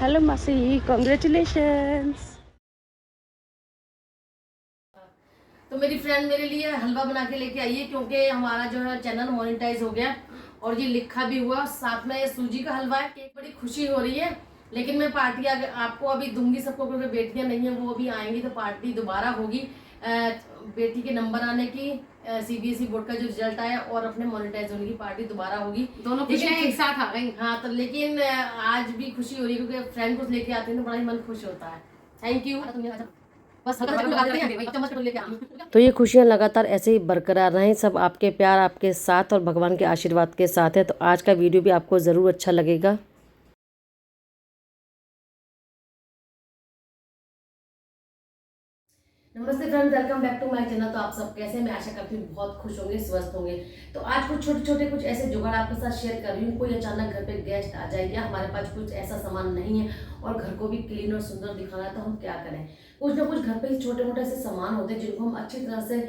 Hello मासी, congratulations. तो मेरी फ्रेंड मेरे लिए हलवा बना के लेके आई है क्योंकि हमारा जो है चैनल मोनेटाइज हो गया और ये लिखा भी हुआ, साथ में ये सूजी का हलवा है। केक बड़ी खुशी हो रही है, लेकिन मैं पार्टी आपको अभी दूंगी सबको, क्योंकि बेटियां नहीं है वो अभी आएंगी तो पार्टी दोबारा होगी। बेटी के नंबर आने की, सीबीएसई बोर्ड का जो रिजल्ट आया और अपने मोनेटाइज होने की पार्टी दोबारा होगी। दोनों खुशियां एक साथ आ गई। हाँ, तो लेकिन आज भी खुशी हो रही है क्योंकि फ्रेंड को लेके आते हैं तो बड़ा ही मन खुश होता है। Thank you. तो ये खुशियाँ लगातार ऐसे ही बरकरार रहें, सब आपके प्यार आपके साथ और भगवान के आशीर्वाद के साथ है। तो आज का वीडियो भी आपको ज़रूर अच्छा लगेगा। नमस्ते friends, welcome back to my channel. तो आप सब कैसे हैं? मैं आशा करती हूँ बहुत खुश होंगे, स्वस्थ होंगे। तो आज कुछ छोटे छोटे कुछ ऐसे जुगाड़ आपके साथ शेयर कर रही हूँ। कोई अचानक घर पे गेस्ट आ जाए या हमारे पास कुछ ऐसा सामान नहीं है और घर को भी क्लीन और सुंदर दिखाना है, तो हम क्या करें। कुछ ना कुछ घर पे छोटे मोटे ऐसे सामान होते हैं जिनको हम अच्छी तरह से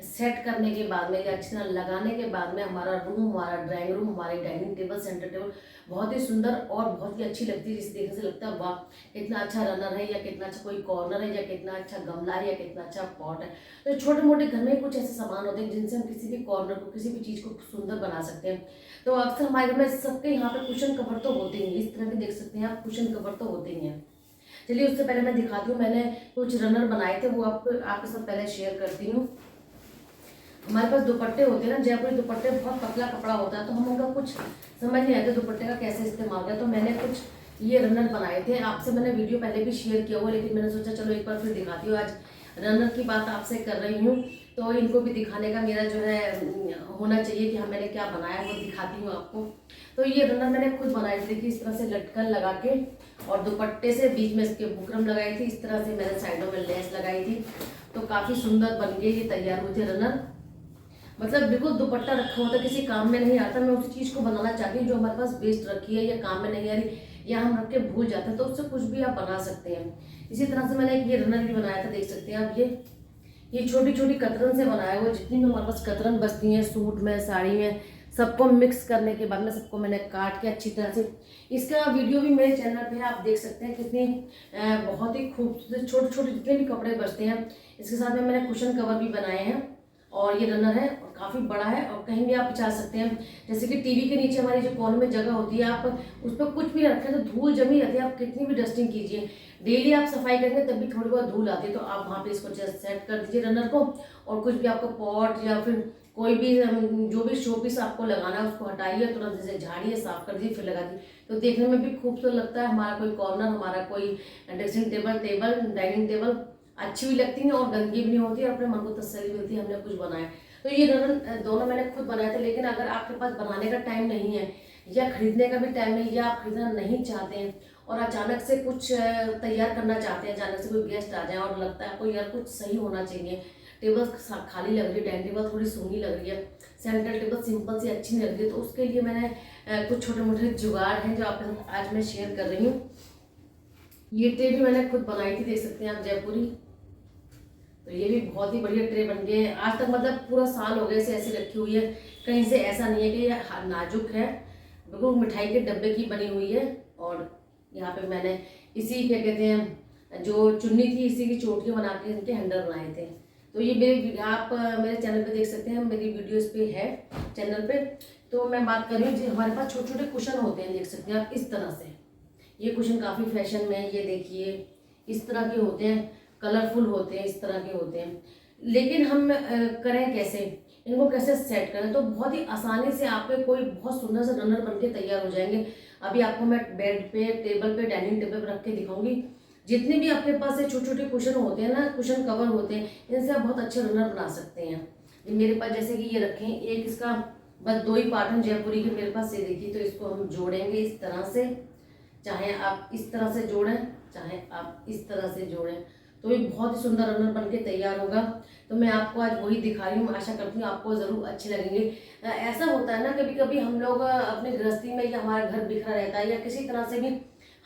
सेट करने के बाद में या अच्छी तरह लगाने के बाद में हमारा रूम, हमारा ड्राइंग रूम, हमारी डाइनिंग टेबल, सेंटर टेबल बहुत ही सुंदर और बहुत ही अच्छी लगती है। जिसे देखने से लगता है वाह कितना अच्छा रनर है, या कितना अच्छा कोई कॉर्नर है, या कितना अच्छा गमला है, या कितना अच्छा पॉट है। तो छोटे मोटे घर में कुछ ऐसे सामान होते हैं जिनसे हम किसी भी कॉर्नर को, किसी भी चीज़ को सुंदर बना सकते हैं। तो अक्सर हमारे घर में सबके यहाँ पे कुशन कवर तो होते ही, इस तरह के देख सकते हैं आप, कुशन कवर तो होते ही हैं। चलिए उससे पहले मैं दिखाती हूँ, मैंने कुछ रनर बनाए थे वो आपके साथ पहले शेयर करती हूँ। हमारे पास दुपट्टे होते हैं ना, जयपुरी दुपट्टे, बहुत पतला कपड़ा होता है, तो हम उनका कुछ समझ नहीं आता दुपट्टे का कैसे इस्तेमाल करें। तो मैंने कुछ ये रनर बनाए थे, आपसे मैंने वीडियो पहले भी शेयर किया हुआ, लेकिन मैंने सोचा चलो एक बार फिर दिखाती हूँ। आज रनर की बात आपसे कर रही हूँ तो इनको भी दिखाने का मेरा जो है होना चाहिए कि हाँ मैंने क्या बनाया वो दिखाती हूँ आपको। तो ये रनर मैंने खुद बनाई थी कि इस तरह से लटकन लगा के और दुपट्टे से बीच में इसके बुकरम लगाई थी, इस तरह से मैंने साइडों में लेस लगाई थी। तो काफ़ी सुंदर बन के ये तैयार हुए थे रनर। मतलब बिल्कुल दुपट्टा रखा होता, किसी काम में नहीं आता। मैं उस चीज़ को बनाना चाहती हूँ जो हमारे पास वेस्ट रखी है या काम में नहीं आ रही या हम रख के भूल जाते हैं, तो उससे कुछ भी आप बना सकते हैं। इसी तरह से मैंने एक ये रनर भी बनाया था, देख सकते हैं आप। ये छोटी छोटी कतरन से बनाया हुआ, जितनी भी हमारे पास कतरन बचती हैं सूट में, साड़ी में, सबको मिक्स करने के बाद में सबको मैंने काट के अच्छी तरह से, इसका वीडियो भी मेरे चैनल पे है, आप देख सकते हैं। कितनी बहुत ही खूबसूरत छोटे छोटे जितने भी कपड़े बचते हैं, इसके साथ में मैंने कुशन कवर भी बनाए हैं। और ये रनर है और काफ़ी बड़ा है और कहीं भी आप बिछा सकते हैं। जैसे कि टीवी के नीचे हमारी जो कोने में जगह होती है, आप उस पर कुछ भी रखें तो धूल जमी रहती है। आप कितनी भी डस्टिंग कीजिए, डेली आप सफाई करेंगे तब भी थोड़ी बहुत धूल आती है, तो आप वहाँ पे इसको जस्ट सेट कर दीजिए रनर को। और कुछ भी आपका पॉट या फिर कोई भी जो भी शो पीस आपको लगाना है उसको हटाइए, तुरंत जैसे झाड़िए, साफ कर दीजिए, फिर लगा दीजिए। तो देखने में भी खूबसूरत लगता है। हमारा कोई कॉर्नर, हमारा कोई ड्रेसिंग टेबल, डाइनिंग टेबल अच्छी भी लगती है और गंदगी भी नहीं होती है, अपने मन को तसल्ली मिलती है हमने कुछ बनाया। तो ये दोनों मैंने खुद बनाए थे। लेकिन अगर आपके पास बनाने का टाइम नहीं है या खरीदने का भी टाइम नहीं, या आप खरीदना नहीं चाहते हैं और अचानक से कुछ तैयार करना चाहते हैं, अचानक से कोई गेस्ट आ जाए और लगता है आपको यार कुछ सही होना चाहिए, टेबल खाली लग रही है, डाइनिंग टेबल थोड़ी सूंगी लग रही है, सेंट्रल टेबल सिंपल सी अच्छी नहीं लग रही है, तो उसके लिए मैंने कुछ छोटे मोटे जुगाड़ हैं जो आपके साथ आज मैं शेयर कर रही हूँ। ये ट्रे भी मैंने खुद बनाई थी, देख सकते हैं आप, जयपुरी। तो ये भी बहुत ही बढ़िया ट्रे बन गए। आज तक मतलब पूरा साल हो गया इसे ऐसे रखी हुई है, कहीं से ऐसा नहीं है कि ये नाजुक है, बिल्कुल मिठाई के डब्बे की बनी हुई है। और यहाँ पे मैंने इसी क्या कहते हैं जो चुन्नी थी, इसी की चोटियाँ बना के इनके हैंडल बनाए थे। तो ये मेरे आप मेरे चैनल पे देख सकते हैं, मेरी वीडियोस पे है चैनल पे। तो मैं बात कर रही हूँ, हमारे पास छोटे छोटे कुशन होते हैं, देख सकते हैं आप इस तरह से। ये कुशन काफ़ी फैशन में है, ये देखिए इस तरह के होते हैं, कलरफुल होते हैं, इस तरह के होते हैं। लेकिन हम करें कैसे, इनको कैसे सेट करें? तो बहुत ही आसानी से आपके कोई बहुत सुंदर से रनर बन के तैयार हो जाएंगे। अभी आपको मैं बेड पे, टेबल पे, डाइनिंग टेबल पे रख के दिखाऊंगी। जितने भी आपके पास ये छोटे छोटे कुशन होते हैं ना, कुशन कवर होते हैं, इनसे आप बहुत अच्छे रनर बना सकते हैं। मेरे पास जैसे कि ये रखे हैं, एक इसका बस 2 ही पार्ट हैं जयपुरी के मेरे पास, ये देखिए। तो इसको हम जोड़ेंगे इस तरह से, चाहे आप इस तरह से जोड़ें, चाहे आप इस तरह से जोड़ें, तो ये बहुत ही सुंदर रनर बन के तैयार होगा। तो मैं आपको आज वही दिखा रही हूँ, आशा करती हूँ आपको ज़रूर अच्छे लगेंगे। ऐसा होता है ना, कभी कभी हम लोग अपने गृहस्थी में या हमारा घर बिखरा रहता है या किसी तरह से भी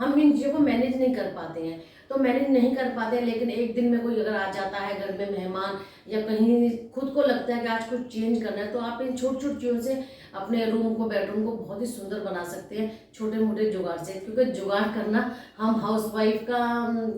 हम इन चीज़ों को मैनेज नहीं कर पाते हैं। तो मैनेज नहीं कर पाते। लेकिन एक दिन में कोई अगर आ जाता है घर में मेहमान, या कहीं खुद को लगता है कि आज कुछ चेंज करना है, तो आप इन छोटी छोटी चीज़ों से अपने रूम को, बेडरूम को बहुत ही सुंदर बना सकते हैं, छोटे मोटे जुगाड़ से। क्योंकि जुगाड़ करना हम हाउसवाइफ का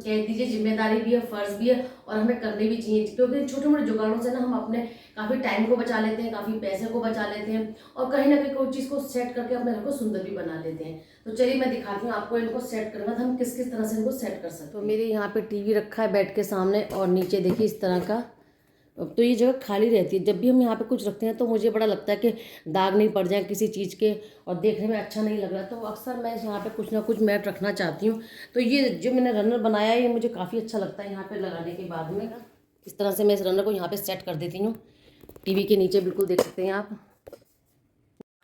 कह दीजिए जिम्मेदारी भी है, फ़र्ज़ भी है, और हमें करनी भी चाहिए। क्योंकि छोटे मोटे जुगाड़ों से ना हम अपने काफ़ी टाइम को बचा लेते हैं, काफ़ी पैसे को बचा लेते हैं, और कहीं ना कहीं कोई चीज़ को सेट करके अपने घर को सुंदर भी बना लेते हैं। तो चलिए मैं दिखाती हूँ आपको इनको सेट करना था, हम किस किस तरह से इनको सेट कर सकते हैं। तो मेरे यहाँ पे टीवी रखा है बेड के सामने, और नीचे देखिए इस तरह का। तो ये जगह खाली रहती है। जब भी हम यहाँ पे कुछ रखते हैं तो मुझे बड़ा लगता है कि दाग नहीं पड़ जाए किसी चीज़ के, और देखने में अच्छा नहीं लग रहा, तो अक्सर मैं यहाँ पे कुछ ना कुछ मैट रखना चाहती हूँ। तो ये जो मैंने रनर बनाया है, ये मुझे काफ़ी अच्छा लगता है यहाँ पे लगाने के बाद में। इस तरह से मैं इस रनर को यहाँ पे सेट कर देती हूँ, टीवी के नीचे बिल्कुल देख सकते हैं आप।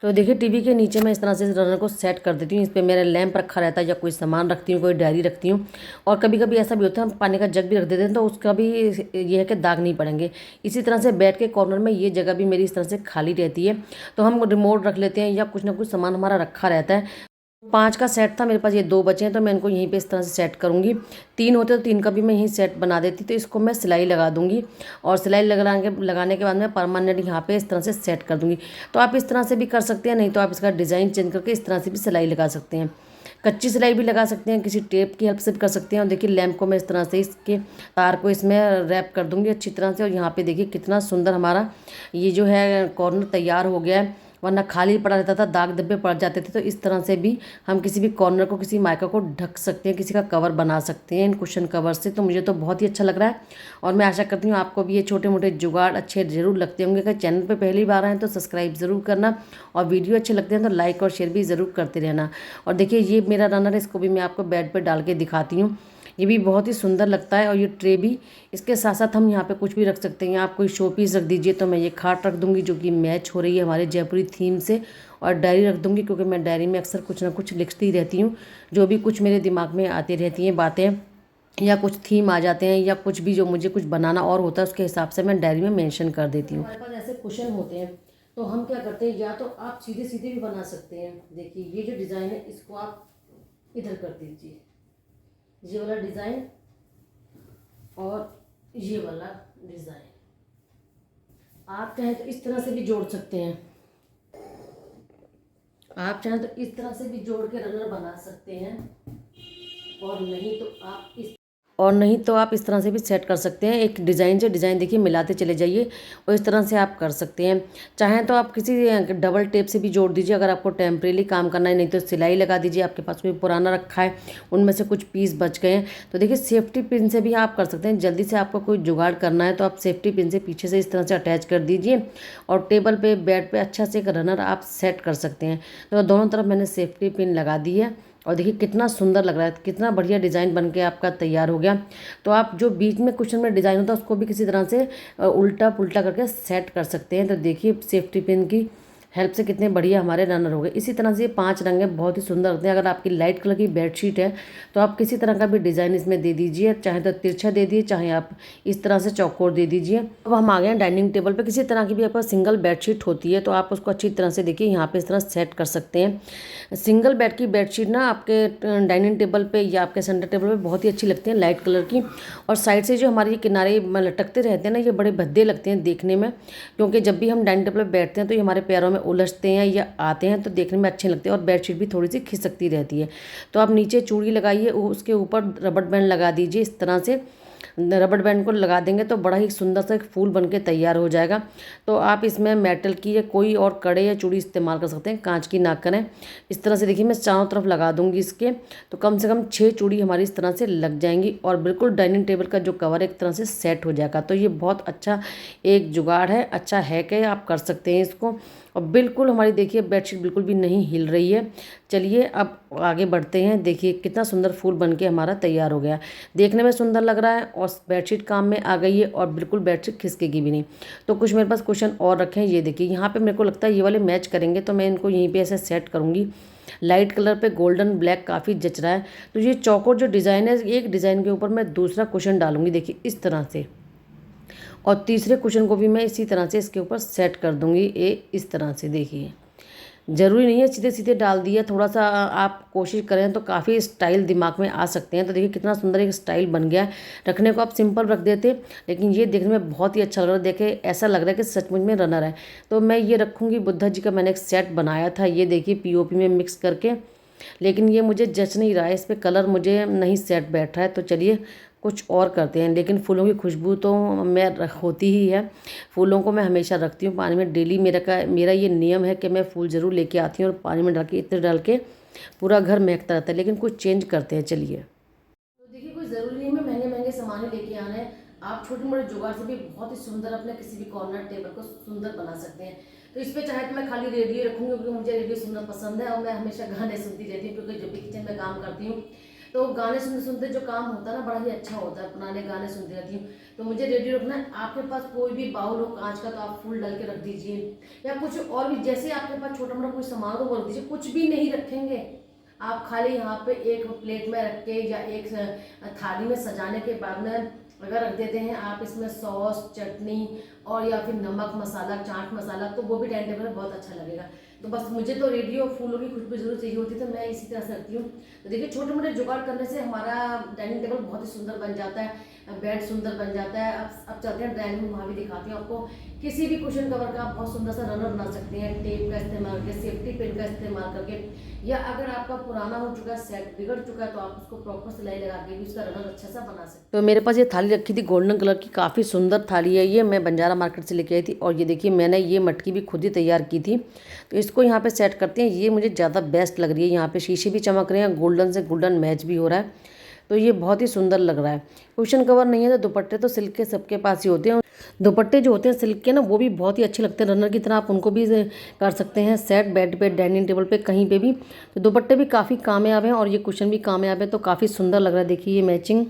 तो देखिए टीवी के नीचे मैं इस तरह से इस रनर को सेट कर देती हूँ। इस पर मेरा लैंप रखा रहता है, या कोई सामान रखती हूँ, कोई डायरी रखती हूँ। और कभी कभी ऐसा भी होता है हम पानी का जग भी रख देते हैं, तो उसका भी ये है कि दाग नहीं पड़ेंगे। इसी तरह से बेड के कॉर्नर में ये जगह भी मेरी इस तरह से खाली रहती है, तो हम रिमोट रख लेते हैं, या कुछ ना कुछ सामान हमारा रखा रहता है। 5 का सेट था मेरे पास, ये 2 बचे हैं, तो मैं इनको यहीं पे इस तरह से सेट करूँगी। 3 होते तो 3 का भी मैं यहीं सेट बना देती। तो इसको मैं सिलाई लगा दूँगी, और सिलाई लगाने के बाद मैं परमानेंट यहाँ पे इस तरह से सेट कर दूँगी। तो आप इस तरह से भी कर सकते हैं, नहीं तो आप इसका डिज़ाइन चेंज करके इस तरह से भी सिलाई लगा सकते हैं। कच्ची सिलाई भी लगा सकते हैं, किसी टेप की हेल्प से भी कर सकते हैं। और देखिए लैंप को मैं इस तरह से इसके तार को इसमें रैप कर दूँगी अच्छी तरह से। और यहाँ पे देखिए कितना सुंदर हमारा ये जो है कॉर्नर तैयार हो गया है। वरना खाली पड़ा रहता था, दाग धब्बे पड़ जाते थे। तो इस तरह से भी हम किसी भी कॉर्नर को, किसी माइका को ढक सकते हैं, किसी का कवर बना सकते हैं इन कुशन कवर से। तो मुझे तो बहुत ही अच्छा लग रहा है, और मैं आशा करती हूँ आपको भी ये छोटे मोटे जुगाड़ अच्छे ज़रूर लगते होंगे। अगर चैनल पे पहली बार आए तो सब्सक्राइब ज़रूर करना, और वीडियो अच्छे लगते हैं तो लाइक और शेयर भी ज़रूर करते रहना। और देखिए ये मेरा रनर है, इसको भी मैं आपको बेड पर डाल के दिखाती हूँ। ये भी बहुत ही सुंदर लगता है। और ये ट्रे भी, इसके साथ साथ हम यहाँ पे कुछ भी रख सकते हैं। आप कोई शो पीस रख दीजिए, तो मैं ये खाट रख दूँगी जो कि मैच हो रही है हमारे जयपुरी थीम से। और डायरी रख दूँगी, क्योंकि मैं डायरी में अक्सर कुछ ना कुछ लिखती रहती हूँ, जो भी कुछ मेरे दिमाग में आती रहती हैं बातें, या कुछ थीम आ जाते हैं, या कुछ भी जो मुझे कुछ बनाना और होता है उसके हिसाब से मैं डायरी में मेंशन कर देती हूँ। हमारे पास ऐसे कुशन होते हैं, तो हम क्या करते हैं, या तो आप सीधे सीधे भी बना सकते हैं। देखिए ये जो डिज़ाइन है, इसको आप इधर कर दीजिए, ये वाला डिज़ाइन और ये वाला डिज़ाइन। आप चाहें तो इस तरह से भी जोड़ सकते हैं, आप चाहें तो इस तरह से भी जोड़ के रनर बना सकते हैं, और नहीं तो आप इस तरह से भी सेट कर सकते हैं। एक डिज़ाइन से डिज़ाइन देखिए मिलाते चले जाइए, और इस तरह से आप कर सकते हैं। चाहें तो आप किसी डबल टेप से भी जोड़ दीजिए, अगर आपको टेम्परेरी काम करना है, नहीं तो सिलाई लगा दीजिए। आपके पास कोई पुराना रखा है, उनमें से कुछ पीस बच गए हैं, तो देखिए सेफ्टी पिन से भी आप कर सकते हैं। जल्दी से आपको कोई जुगाड़ करना है तो आप सेफ्टी पिन से पीछे से इस तरह से अटैच कर दीजिए, और टेबल पे, बेड पे अच्छा से एक रनर आप सेट कर सकते हैं। तो दोनों तरफ मैंने सेफ्टी पिन लगा दी है, और देखिए कितना सुंदर लग रहा है, कितना बढ़िया डिज़ाइन बन के आपका तैयार हो गया। तो आप जो बीच में कुशन में डिज़ाइन होता है उसको भी किसी तरह से उल्टा पुल्टा करके सेट कर सकते हैं। तो देखिए सेफ्टी पिन की हेल्प से कितने बढ़िया हमारे रनर हो गए। इसी तरह से ये 5 रंग है, बहुत ही सुंदर लगते हैं। अगर आपकी लाइट कलर की बेडशीट है तो आप किसी तरह का भी डिज़ाइन इसमें दे दीजिए, चाहे तो तिरछा दे दीजिए, चाहे आप इस तरह से चौकोर दे दीजिए। अब हम आ गए हैं डाइनिंग टेबल पे। किसी तरह की भी आपका सिंगल बेडशीट होती है तो आप उसको अच्छी तरह से देखिए यहाँ पे इस तरह सेट कर सकते हैं। सिंगल बेड की बेडशीट ना आपके डाइनिंग टेबल पे या आपके सेंटर टेबल पे बहुत ही अच्छी लगती है, लाइट कलर की। और साइड से जो हमारे किनारे लटकते रहते हैं ना, ये बड़े भद्दे लगते हैं देखने में, क्योंकि जब भी हम डाइनिंग टेबल पर बैठते हैं तो ये हमारे पैरों में उलझते हैं या आते हैं, तो देखने में अच्छे लगते हैं। और बेडशीट भी थोड़ी सी खिसकती रहती है। तो आप नीचे चूड़ी लगाइए, उसके ऊपर रबड़ बैंड लगा दीजिए। इस तरह से रबड़ बैंड को लगा देंगे तो बड़ा ही सुंदर सा एक फूल बनके तैयार हो जाएगा। तो आप इसमें मेटल की या कोई और कड़े या चूड़ी इस्तेमाल कर सकते हैं, कांच की ना करें। इस तरह से देखिए मैं चारों तरफ लगा दूंगी इसके, तो कम से कम 6 चूड़ी हमारी इस तरह से लग जाएंगी, और बिल्कुल डाइनिंग टेबल का जो कवर एक तरह से सेट हो जाएगा। तो ये बहुत अच्छा एक जुगाड़ है, अच्छा है कि आप कर सकते हैं इसको। और बिल्कुल हमारी देखिए बेडशीट बिल्कुल भी नहीं हिल रही है। चलिए अब आगे बढ़ते हैं। देखिए कितना सुंदर फूल बनके हमारा तैयार हो गया, देखने में सुंदर लग रहा है, और बेडशीट काम में आ गई है, और बिल्कुल बेडशीट खिसकेगी भी नहीं। तो कुछ मेरे पास कुशन और रखे हैं, ये देखिए यहाँ पे मेरे को लगता है ये वाले मैच करेंगे, तो मैं इनको यहीं पे ऐसे सेट करूँगी। लाइट कलर पे गोल्डन ब्लैक काफ़ी जच रहा है। तो ये चौकोर जो डिज़ाइन है, एक डिज़ाइन के ऊपर मैं दूसरा कुशन डालूंगी, देखिए इस तरह से, और तीसरे कुशन को भी मैं इसी तरह से इसके ऊपर सेट कर दूंगी, ये इस तरह से देखिए। ज़रूरी नहीं है सीधे सीधे डाल दिया, थोड़ा सा आप कोशिश करें तो काफ़ी स्टाइल दिमाग में आ सकते हैं। तो देखिए कितना सुंदर एक स्टाइल बन गया है। रखने को आप सिंपल रख देते, लेकिन ये देखने में बहुत ही अच्छा लग रहा है। देखे ऐसा लग रहा है कि सचमुच में रनर है। तो मैं ये रखूँगी। बुद्धा जी का मैंने एक सेट बनाया था, ये देखिए पीओपी में मिक्स करके, लेकिन ये मुझे जच नहीं रहा है, इस पर कलर मुझे नहीं सेट बैठ रहा है। तो चलिए कुछ और करते हैं। लेकिन फूलों की खुशबू तो होती ही है। फूलों को मैं हमेशा रखती हूँ पानी में डेली। मेरा ये नियम है कि मैं फूल ज़रूर लेके आती हूँ और पानी में डाल के इतने डाल के पूरा घर महकता रहता है। लेकिन कुछ चेंज करते हैं, चलिए। तो देखिए कोई ज़रूरी नहीं है महंगे महंगे सामान ही लेके आना है। आप छोटे मोटे जुगाड़ से भी बहुत ही सुंदर अपने किसी भी कॉर्नर टेबल को सुंदर बना सकते हैं। तो इस पर चाहे तो मैं खाली रेडियो रखूँगी, क्योंकि मुझे रेडियो सुनना पसंद है और मैं हमेशा गाने सुनती रहती हूँ, क्योंकि जब भी किचन में काम करती हूँ तो गाने सुनते सुनते जो काम होता है ना बड़ा ही अच्छा होता है। पुराने गाने सुनती रहती हूँ। तो मुझे रेडियो रखना है। आपके पास कोई भी बाउल हो कांच का तो आप फूल डाल के रख दीजिए, या कुछ और भी जैसे आपके पास छोटा मोटा कोई सामान हो वो रख दीजिए। कुछ भी नहीं रखेंगे आप, खाली यहाँ पे एक प्लेट में रख के या एक थाली में सजाने के बाद में अगर रख देते हैं आप इसमें सॉस, चटनी और या फिर नमक मसाला, चाट मसाला, तो वो भी डाइनिंग टेबल पर बहुत अच्छा लगेगा। तो बस मुझे तो रेडियो और फूलों की खुशबू जरूर चाहिए होती है, तो मैं इसी तरह से रखती हूँ। तो देखिए छोटे मोटे जुगाड़ करने से हमारा डाइनिंग टेबल बहुत ही सुंदर बन जाता है, बेड सुंदर बन जाता है। अब चलते हैं ड्राइंग रूम, वहाँ भी दिखाती हूँ आपको। किसी भी कुशन कवर का आप बहुत सुंदर सा रनर बना सकते हैं, टेप का इस्तेमाल करके, सेफ्टी पिन का इस्तेमाल करके, या अगर आपका पुराना हो चुका है, सेट बिगड़ चुका है, तो आप उसको प्रॉपर सिलाई लगा के भी उसका रनर अच्छा सा बना सकते हैं। तो मेरे पास ये थाली रखी थी गोल्डन कलर की, काफ़ी सुंदर थाली है ये, मैं बंजारा मार्केट से लेके आई थी। और ये देखिए मैंने ये मटकी भी खुद ही तैयार की थी। तो इसको यहाँ पे सेट करते हैं, ये मुझे ज़्यादा बेस्ट लग रही है। यहाँ पे शीशे भी चमक रहे हैं, गोल्डन से गोल्डन मैच भी हो रहा है, तो ये बहुत ही सुंदर लग रहा है। कुशन कवर नहीं है तो दुपट्टे तो सिल्क के सबके पास ही होते हैं। दुपट्टे जो होते हैं सिल्क के ना, वो भी बहुत ही अच्छे लगते हैं रनर की तरह। आप उनको भी कर सकते हैं सेट, बेड पे, डाइनिंग टेबल पे, कहीं पे भी। तो दुपट्टे भी काफ़ी कामयाब हैं और ये कुशन भी कामयाब है, तो काफ़ी सुंदर लग रहा है। देखिए ये मैचिंग।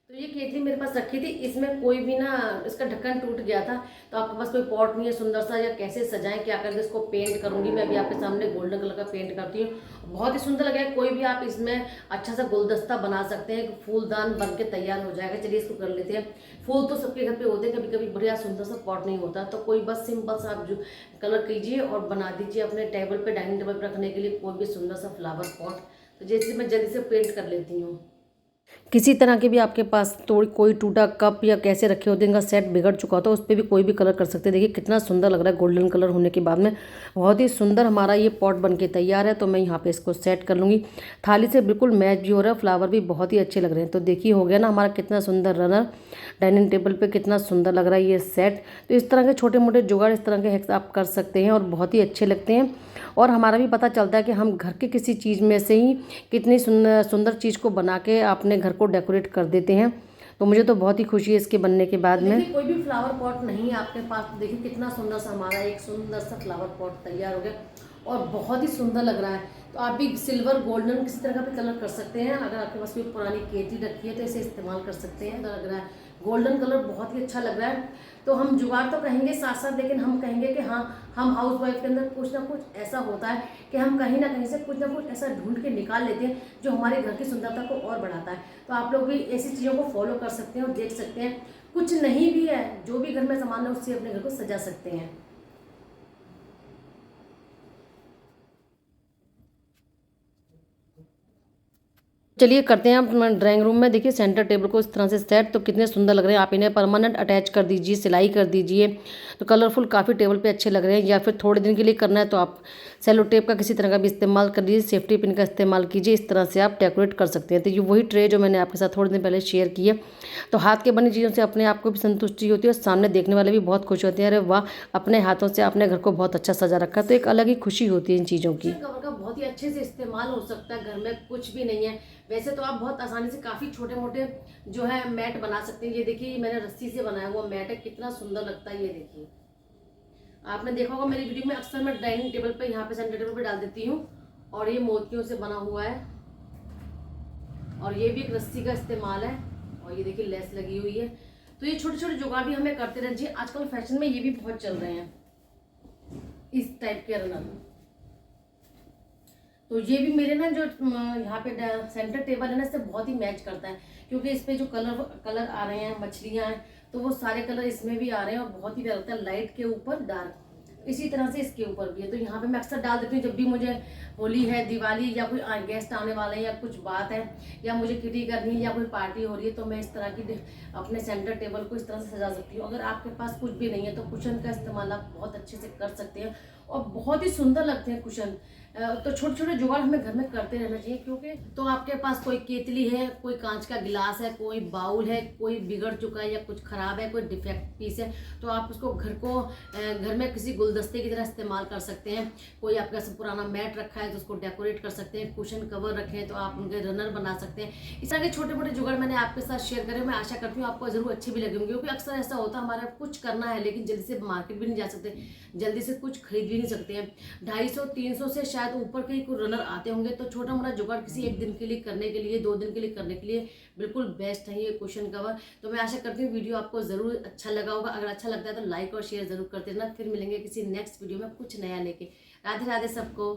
तो ये केतली मेरे पास रखी थी, इसमें कोई भी ना इसका ढक्कन टूट गया था। तो आपके पास कोई पॉट नहीं है सुंदर सा, या कैसे सजाएं क्या करके इसको पेंट करूंगी मैं अभी आपके सामने। गोल्डन कलर का पेंट करती हूँ, बहुत ही सुंदर लगेगा। कोई भी आप इसमें अच्छा सा गुलदस्ता बना सकते हैं, फूलदान बन के तैयार हो जाएगा। चलिए इसको कर लेते हैं। फूल तो सबके घर पे होते हैं, कभी कभी बढ़िया सुंदर सा पॉट नहीं होता, तो कोई बस सिंपल सा आप जो कलर कीजिए और बना दीजिए अपने टेबल पे, डाइनिंग टेबल पे रखने के लिए कोई भी सुंदर सा फ्लावर पॉट। तो जैसे मैं जल्दी से पेंट कर लेती हूँ। किसी तरह के भी आपके पास कोई टूटा कप या कैसे रखे होते हैं, इनका सेट बिगड़ चुका हो तो उस पर भी कोई भी कलर कर सकते हैं। देखिए कितना सुंदर लग रहा है गोल्डन कलर होने के बाद में, बहुत ही सुंदर हमारा ये पॉट बन के तैयार है। तो मैं यहाँ पे इसको सेट कर लूँगी। थाली से बिल्कुल मैच भी हो रहा है, फ्लावर भी बहुत ही अच्छे लग रहे हैं। तो देखिए हो गया ना हमारा कितना सुंदर रनर डाइनिंग टेबल पर, कितना सुंदर लग रहा है ये सेट। तो इस तरह के छोटे मोटे जुगाड़, इस तरह के हैक्स आप कर सकते हैं और बहुत ही अच्छे लगते हैं। और हमारा भी पता चलता है कि हम घर के किसी चीज़ में से ही कितनी सुंदर चीज़ को बना के अपने घर को डेकोरेट कर देते हैं। तो मुझे तो बहुत ही खुशी है इसके बनने के बाद में। कोई भी फ्लावर पॉट नहीं है आपके पास, तो देखिए कितना सुंदर सा हमारा एक सुंदर सा फ्लावर पॉट तैयार हो गया और बहुत ही सुंदर लग रहा है। तो आप भी सिल्वर, गोल्डन किसी तरह का भी कलर कर सकते हैं। अगर आपके पास कोई पुरानी केतली रखी है तो इसे इस्तेमाल कर सकते हैं। तो लग रहा है गोल्डन कलर बहुत ही अच्छा लग रहा है। तो हम जुगाड़ तो कहेंगे साथ साथ, लेकिन हम कहेंगे कि हाँ, हम हाउस वाइफ के अंदर कुछ ना कुछ ऐसा होता है कि हम कहीं ना कहीं से कुछ ना कुछ ऐसा ढूंढ के निकाल लेते हैं जो हमारे घर की सुंदरता को और बढ़ाता है। तो आप लोग भी ऐसी चीज़ों को फॉलो कर सकते हैं और देख सकते हैं। कुछ नहीं भी है, जो भी घर में सामान है उससे अपने घर को सजा सकते हैं। चलिए करते हैं आप ड्राइंग रूम में। देखिए सेंटर टेबल को इस तरह से सेट, तो कितने सुंदर लग रहे हैं। आप इन्हें परमानेंट अटैच कर दीजिए, सिलाई कर दीजिए, तो कलरफुल काफ़ी टेबल पे अच्छे लग रहे हैं। या फिर थोड़े दिन के लिए करना है तो आप सेलो टेप का किसी तरह का भी इस्तेमाल कर लीजिए, सेफ्टी पिन का इस्तेमाल कीजिए। इस तरह से आप डेकोरेट कर सकते हैं। तो ये वही ट्रे जो मैंने आपके साथ थोड़े दिन पहले शेयर की है। तो हाथ के बनी चीज़ों से अपने आप को भी संतुष्टि होती है और सामने देखने वाले भी बहुत खुश होते हैं, अरे वाह अपने हाथों से अपने घर को बहुत अच्छा सजा रखा है। तो एक अलग ही खुशी होती है इन चीज़ों की। कवर का बहुत ही अच्छे से इस्तेमाल हो सकता है, घर में कुछ भी नहीं है वैसे तो आप बहुत आसानी से काफ़ी छोटे मोटे जो है मैट बना सकते हैं। ये देखिए मैंने रस्सी से बनाया हुआ मैट है, कितना सुंदर लगता है। ये देखिए आपने देखा होगा मेरी वीडियो में, अक्सर मैं डाइनिंग टेबल पे यहाँ पे सेंटर टेबल पे डाल देती हूँ। और ये मोतियों से बना हुआ है और ये भी एक रस्सी का इस्तेमाल है और ये देखिए लेस लगी हुई है। तो ये छोटे छोटे जुगाड़ भी हमें करते रहना चाहिए। आजकल फैशन में ये भी बहुत चल रहे हैं इस टाइप के रनर। तो ये भी मेरे ना जो यहाँ पे सेंटर टेबल है ना, इससे बहुत ही मैच करता है, क्योंकि इस पे जो कलर आ रहे हैं, मछलियाँ हैं, तो वो सारे कलर इसमें भी आ रहे हैं और बहुत ही प्यारा लगता है, लाइट के ऊपर डार्क। इसी तरह से इसके ऊपर भी है। तो यहाँ पे मैं अक्सर डाल देती हूँ जब भी मुझे होली है, दिवाली या कोई गेस्ट आने वाले हैं या कुछ बात है या मुझे किटी करनी है या कोई पार्टी हो रही है, तो मैं इस तरह की अपने सेंटर टेबल को इस तरह से सजा सकती हूँ। अगर आपके पास कुछ भी नहीं है तो कुशन का इस्तेमाल आप बहुत अच्छे से कर सकते हैं और बहुत ही सुंदर लगते हैं कुशन। तो छोटे छोटे जुगाड़ हमें घर में करते रहना चाहिए, क्योंकि तो आपके पास कोई केतली है, कोई कांच का गिलास है, कोई बाउल है, कोई बिगड़ चुका है या कुछ खराब है, कोई डिफेक्ट पीस है, तो आप उसको घर में किसी गुलदस्ते की तरह इस्तेमाल कर सकते हैं। कोई आपका पुराना मैट रखा है तो उसको डेकोरेट कर सकते हैं, कुशन कवर रखे हैं तो आप उनके रनर बना सकते हैं। इस तरह के छोटे मोटे जुगाड़ मैंने आपके साथ शेयर करे। मैं आशा करती हूँ आपको जरूर अच्छे भी लगेंगे, क्योंकि अक्सर ऐसा होता है हमारा कुछ करना है लेकिन जल्दी से मार्केट भी नहीं जा सकते, जल्दी से कुछ खरीद भी नहीं सकते हैं। 250-300 से शायद ऊपर के ही कोई रनर आते होंगे, तो छोटा मोटा जुगाड़ किसी एक दिन के लिए करने के लिए, 2 दिन के लिए करने के लिए बिल्कुल बेस्ट है ये कुशन कवर। तो मैं आशा करती हूँ वीडियो आपको जरूर अच्छा लगा होगा। अगर अच्छा लगता है तो लाइक और शेयर जरूर करते रहना। फिर मिलेंगे किसी नेक्स्ट वीडियो में कुछ नया लेके। राधे राधे सबको।